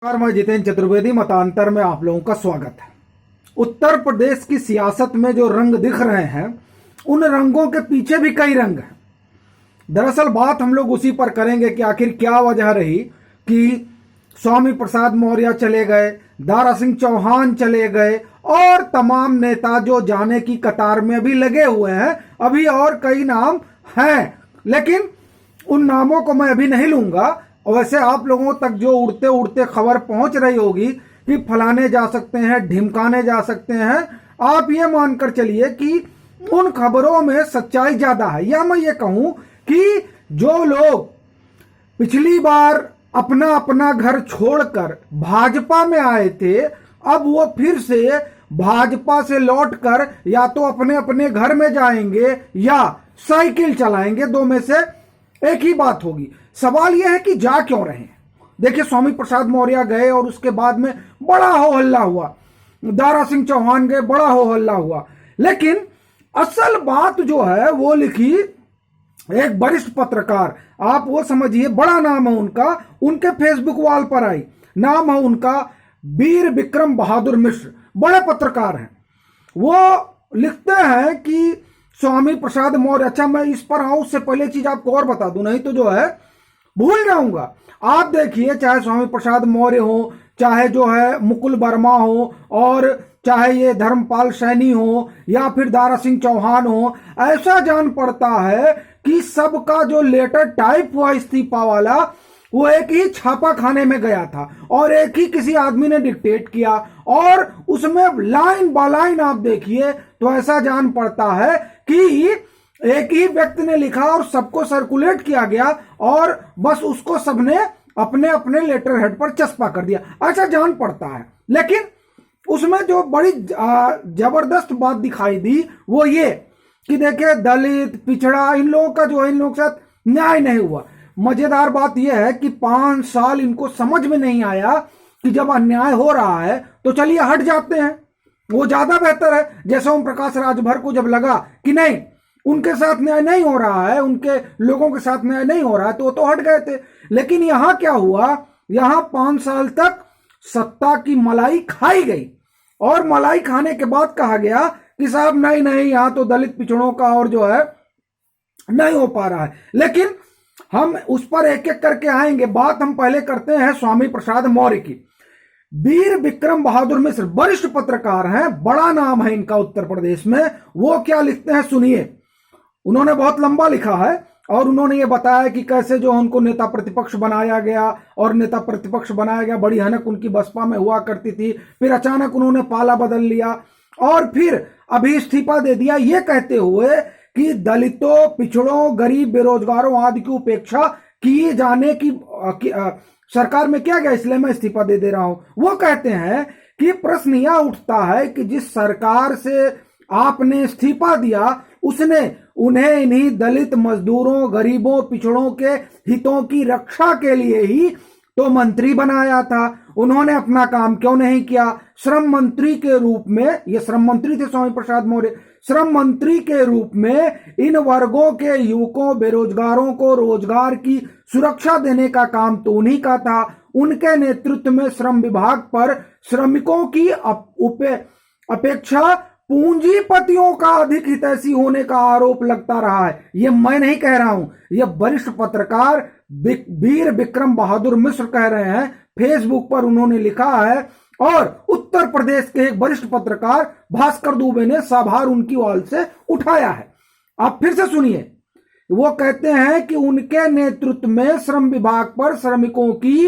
नमस्कार, मैं जितेंद्र चतुर्वेदी। मतांतर में आप लोगों का स्वागत है। उत्तर प्रदेश की सियासत में जो रंग दिख रहे हैं, उन रंगों के पीछे भी कई रंग हैं। दरअसल बात हम लोग उसी पर करेंगे कि आखिर क्या वजह रही कि स्वामी प्रसाद मौर्य चले गए, दारा सिंह चौहान चले गए और तमाम नेता जो जाने की कतार में अभी लगे हुए हैं। अभी और कई नाम हैं, लेकिन उन नामों को मैं अभी नहीं लूंगा। वैसे आप लोगों तक जो उड़ते उड़ते खबर पहुंच रही होगी कि फलाने जा सकते हैं, ढिमकाने जा सकते हैं, आप ये मानकर चलिए कि उन खबरों में सच्चाई ज्यादा है। या मैं ये कहूं कि जो लोग पिछली बार अपना अपना घर छोड़कर भाजपा में आए थे, अब वो फिर से भाजपा से लौटकर या तो अपने अपने घर में जाएंगे या साइकिल चलाएंगे। दो में से एक ही बात होगी। सवाल यह है कि जा क्यों रहे हैं। देखिए, स्वामी प्रसाद मौर्य गए और उसके बाद में बड़ा हो हल्ला हुआ, दारा सिंह चौहान गए, बड़ा हो हल्ला हुआ। लेकिन असल बात जो है वो लिखी एक वरिष्ठ पत्रकार, आप वो समझिए बड़ा नाम है उनका, उनके फेसबुक वॉल पर आई। नाम है उनका वीर विक्रम बहादुर मिश्र, बड़े पत्रकार हैं। वो लिखते हैं कि स्वामी प्रसाद मौर्य, अच्छा मैं इस पर आऊं उससे पहले चीज आपको और बता दूं, नहीं तो जो है भूल जाऊंगा। आप देखिए, चाहे स्वामी प्रसाद मौर्य हो, चाहे जो है मुकुल वर्मा हो, और चाहे ये धर्मपाल सैनी हो या फिर दारा सिंह चौहान हो, ऐसा जान पड़ता है कि सबका जो लेटर टाइप हुआ इस्तीफा वाला, वो एक ही छापा खाने में गया था और एक ही किसी आदमी ने डिक्टेट किया, और उसमें लाइन बाय लाइन आप देखिए तो ऐसा जान पड़ता है कि एक ही व्यक्ति ने लिखा और सबको सर्कुलेट किया गया और बस उसको सबने अपने अपने लेटर हेड पर चस्पा कर दिया, ऐसा जान पड़ता है। लेकिन उसमें जो बड़ी जबरदस्त बात दिखाई दी वो ये कि देखिए, दलित पिछड़ा इन लोगों का जो है, इन लोगों के साथ न्याय नहीं हुआ। मजेदार बात यह है कि 5 साल इनको समझ में नहीं आया कि जब अन्याय हो रहा है तो चलिए हट जाते हैं, वो ज्यादा बेहतर है। जैसे ओम प्रकाश राजभर को जब लगा कि नहीं, उनके साथ न्याय नहीं हो रहा है, उनके लोगों के साथ न्याय नहीं हो रहा है, तो वो तो हट गए थे। लेकिन यहां क्या हुआ, यहां 5 साल तक सत्ता की मलाई खाई गई और मलाई खाने के बाद कहा गया कि साहब नहीं नहीं, यहां तो दलित पिछड़ों का और जो है नहीं हो पा रहा है। लेकिन हम उस पर एक एक करके आएंगे। बात हम पहले करते हैं स्वामी प्रसाद मौर्य की। वीर विक्रम बहादुर मिश्र वरिष्ठ पत्रकार हैं, बड़ा नाम है इनका उत्तर प्रदेश में। वो क्या लिखते हैं सुनिए। उन्होंने बहुत लंबा लिखा है और उन्होंने ये बताया कि कैसे जो उनको नेता प्रतिपक्ष बनाया गया, और नेता प्रतिपक्ष बनाया गया, बड़ी हनक उनकी बसपा में हुआ करती थी, फिर अचानक उन्होंने पाला बदल लिया और फिर अभी इस्तीफा दे दिया, ये कहते हुए कि दलितों, पिछड़ों, गरीब, बेरोजगारों आदि की उपेक्षा किए जाने की सरकार में किया गया, इसलिए मैं इस्तीफा दे रहा हूं। वो कहते हैं कि प्रश्न यह उठता है कि जिस सरकार से आपने इस्तीफा दिया, उसने उन्हें इन्हीं दलित, मजदूरों, गरीबों, पिछड़ों के हितों की रक्षा के लिए ही तो मंत्री बनाया था। उन्होंने अपना काम क्यों नहीं किया? श्रम मंत्री के रूप में, ये श्रम मंत्री थे स्वामी प्रसाद मौर्य, श्रम मंत्री के रूप में इन वर्गों के युवकों, बेरोजगारों को रोजगार की सुरक्षा देने का काम तो उन्हीं का था। उनके नेतृत्व में श्रम विभाग पर श्रमिकों की अपेक्षा पूंजीपतियों का अधिक हितैषी होने का आरोप लगता रहा है। ये मैं नहीं कह रहा हूं, ये वरिष्ठ पत्रकार वीर विक्रम बहादुर मिश्र कह रहे हैं। फेसबुक पर उन्होंने लिखा है और उत्तर प्रदेश के एक वरिष्ठ पत्रकार भास्कर दुबे ने साभार उनकी वॉल से उठाया है। आप फिर से सुनिए। वो कहते हैं कि उनके नेतृत्व में श्रम विभाग पर श्रमिकों की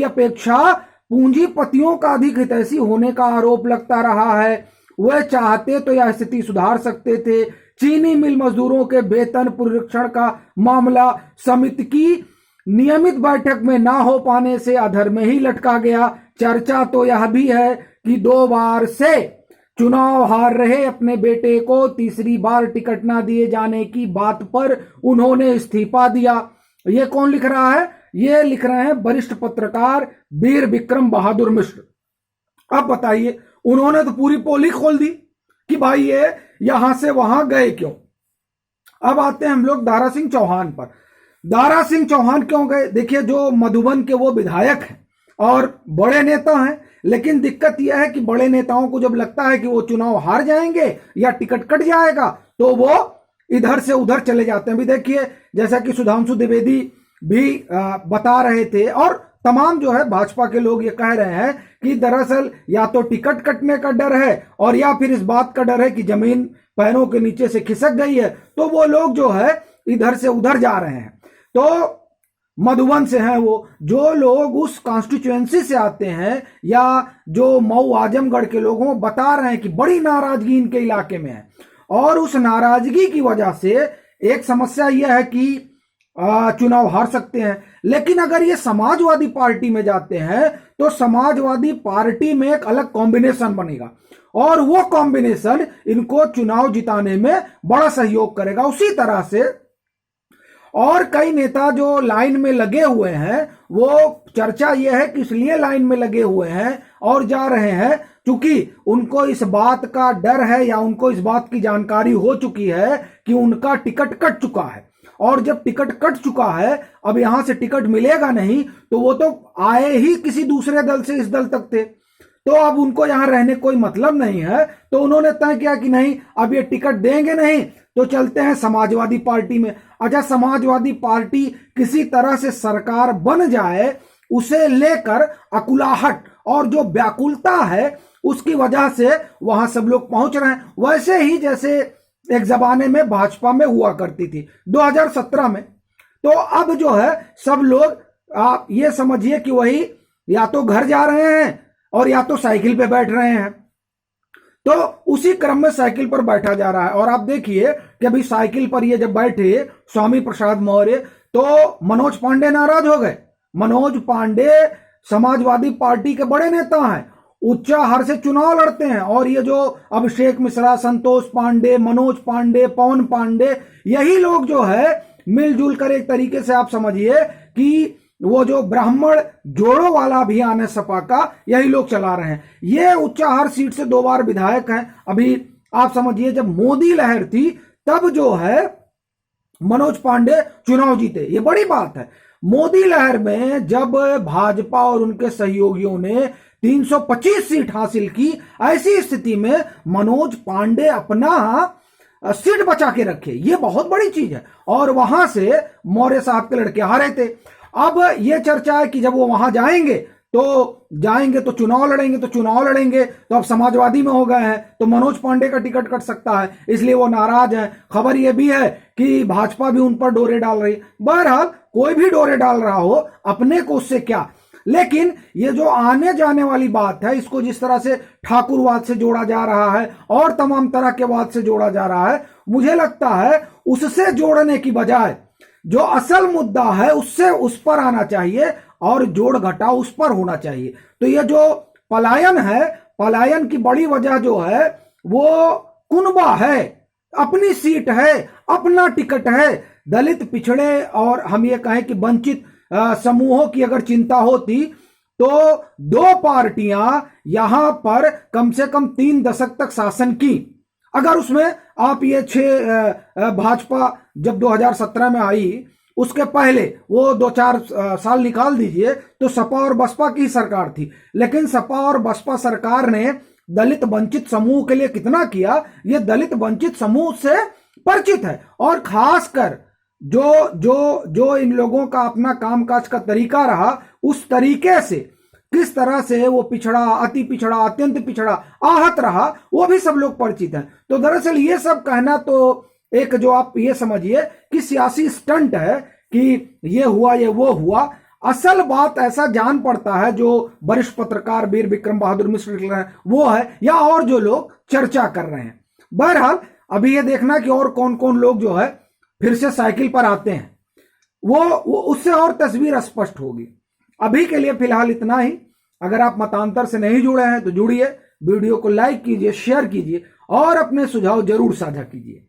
अपेक्षा पूंजीपतियों का अधिक हितैषी होने का आरोप लगता रहा है। वह चाहते तो यह स्थिति सुधार सकते थे। चीनी मिल मजदूरों के वेतन पुनरीक्षण का मामला समिति की नियमित बैठक में ना हो पाने से अधर में ही लटका गया। चर्चा तो यह भी है कि 2 बार से चुनाव हार रहे अपने बेटे को तीसरी बार टिकट ना दिए जाने की बात पर उन्होंने इस्तीफा दिया। ये कौन लिख रहा है? ये लिख रहे हैं वरिष्ठ पत्रकार वीर विक्रम बहादुर मिश्र। अब बताइए, उन्होंने तो पूरी पोली खोल दी कि भाई ये यहां से वहां गए क्यों। अब आते हैं हम लोग दारा सिंह चौहान पर। दारा सिंह चौहान क्यों गए? देखिए, जो मधुबन के वो विधायक हैं, और बड़े नेता हैं, लेकिन दिक्कत यह है कि बड़े नेताओं को जब लगता है कि वो चुनाव हार जाएंगे या टिकट कट जाएगा तो वो इधर से उधर चले जाते हैं। अभी देखिए जैसा कि सुधांशु द्विवेदी भी बता रहे थे और तमाम जो है भाजपा के लोग ये कह रहे हैं कि दरअसल या तो टिकट कटने का डर है और या फिर इस बात का डर है कि जमीन पैरों के नीचे से खिसक गई है, तो वो लोग जो है इधर से उधर जा रहे हैं। तो मधुबन से हैं वो, जो लोग उस कॉन्स्टिट्यूएंसी से आते हैं या जो मऊ आजमगढ़ के लोगों बता रहे हैं कि बड़ी नाराजगी इनके इलाके में है, और उस नाराजगी की वजह से एक समस्या यह है कि चुनाव हार सकते हैं। लेकिन अगर ये समाजवादी पार्टी में जाते हैं तो समाजवादी पार्टी में एक अलग कॉम्बिनेशन बनेगा और वो कॉम्बिनेशन इनको चुनाव जिताने में बड़ा सहयोग करेगा। उसी तरह से और कई नेता जो लाइन में लगे हुए हैं, वो चर्चा यह है कि इसलिए लाइन में लगे हुए हैं और जा रहे हैं क्योंकि उनको इस बात का डर है या उनको इस बात की जानकारी हो चुकी है कि उनका टिकट कट चुका है, और जब टिकट कट चुका है अब यहां से टिकट मिलेगा नहीं, तो वो तो आए ही किसी दूसरे दल से इस दल तक थे, तो अब उनको यहां रहने कोई मतलब नहीं है। तो उन्होंने तय किया कि नहीं, अब ये टिकट देंगे नहीं तो चलते हैं समाजवादी पार्टी में। अच्छा, समाजवादी पार्टी किसी तरह से सरकार बन जाए, उसे लेकर अकुलाहट और जो व्याकुलता है उसकी वजह से वहां सब लोग पहुंच रहे हैं, वैसे ही जैसे एक जमाने में भाजपा में हुआ करती थी 2017 में। तो अब जो है सब लोग आप ये समझिए कि वही या तो घर जा रहे हैं और या तो साइकिल पे बैठ रहे हैं, तो उसी क्रम में साइकिल पर बैठा जा रहा है। और आप देखिए कि अभी साइकिल पर ये जब बैठे स्वामी प्रसाद मौर्य, तो मनोज पांडे नाराज हो गए। मनोज पांडे समाजवादी पार्टी के बड़े नेता हैं, उच्चाहार से चुनाव लड़ते हैं, और ये जो अभिषेक मिश्रा, संतोष पांडे, मनोज पांडे, पवन पांडे, यही लोग जो है मिलजुल कर एक तरीके से आप समझिए कि वो जो ब्राह्मण जोड़ों वाला अभियान है सपा का, यही लोग चला रहे हैं। ये उच्चाहार सीट से 2 बार विधायक हैं। अभी आप समझिए जब मोदी लहर थी तब जो है मनोज पांडे चुनाव जीते, ये बड़ी बात है। मोदी लहर में जब भाजपा और उनके सहयोगियों ने 325 सीट हासिल की, ऐसी स्थिति में मनोज पांडे अपना सीट बचा के रखे, ये बहुत बड़ी चीज है। और वहां से मौर्य साहब के लड़के हारे थे। अब ये चर्चा है कि जब वो वहां जाएंगे तो चुनाव लड़ेंगे, तो अब समाजवादी में हो गए हैं तो मनोज पांडे का टिकट कट सकता है, इसलिए वो नाराज हैं। खबर ये भी है कि भाजपा भी उन पर डोरे डाल रही है। बहरहाल कोई भी डोरे डाल रहा हो, अपने को उससे क्या। लेकिन ये जो आने जाने वाली बात है, इसको जिस तरह से ठाकुरवाद से जोड़ा जा रहा है और तमाम तरह के वाद से जोड़ा जा रहा है, मुझे लगता है उससे जोड़ने की बजाय जो असल मुद्दा है उससे उस पर आना चाहिए और जोड़ घटाव उस पर होना चाहिए। तो ये जो पलायन है, पलायन की बड़ी वजह जो है वो कुनबा है, अपनी सीट है, अपना टिकट है। दलित, पिछड़े और हम ये कहें कि वंचित समूहों की अगर चिंता होती तो 2 पार्टियां यहां पर कम से कम 3 दशक तक शासन की। अगर उसमें आप ये 6 भाजपा जब 2017 में आई, उसके पहले वो 2-4 साल निकाल दीजिए तो सपा और बसपा की सरकार थी। लेकिन सपा और बसपा सरकार ने दलित वंचित समूह के लिए कितना किया, ये दलित वंचित समूह से परिचित है। और खासकर जो इन लोगों का अपना कामकाज का तरीका रहा, उस तरीके से किस तरह से वो पिछड़ा, अति पिछड़ा, अत्यंत पिछड़ा, आहत रहा, वो भी सब लोग परिचित हैं। तो दरअसल ये सब कहना तो एक जो आप ये समझिए कि सियासी स्टंट है कि ये हुआ, ये वो हुआ। असल बात ऐसा जान पड़ता है जो वरिष्ठ पत्रकार वीर विक्रम बहादुर मिश्र लिख रहे हैं वो है, या और जो लोग चर्चा कर रहे हैं। बहरहाल अभी ये देखना कि और कौन कौन लोग जो है फिर से साइकिल पर आते हैं, वो उससे और तस्वीर स्पष्ट होगी। अभी के लिए फिलहाल इतना ही। अगर आप मतांतर से नहीं जुड़े हैं तो जुड़िए, वीडियो को लाइक कीजिए, शेयर कीजिए और अपने सुझाव जरूर साझा कीजिए।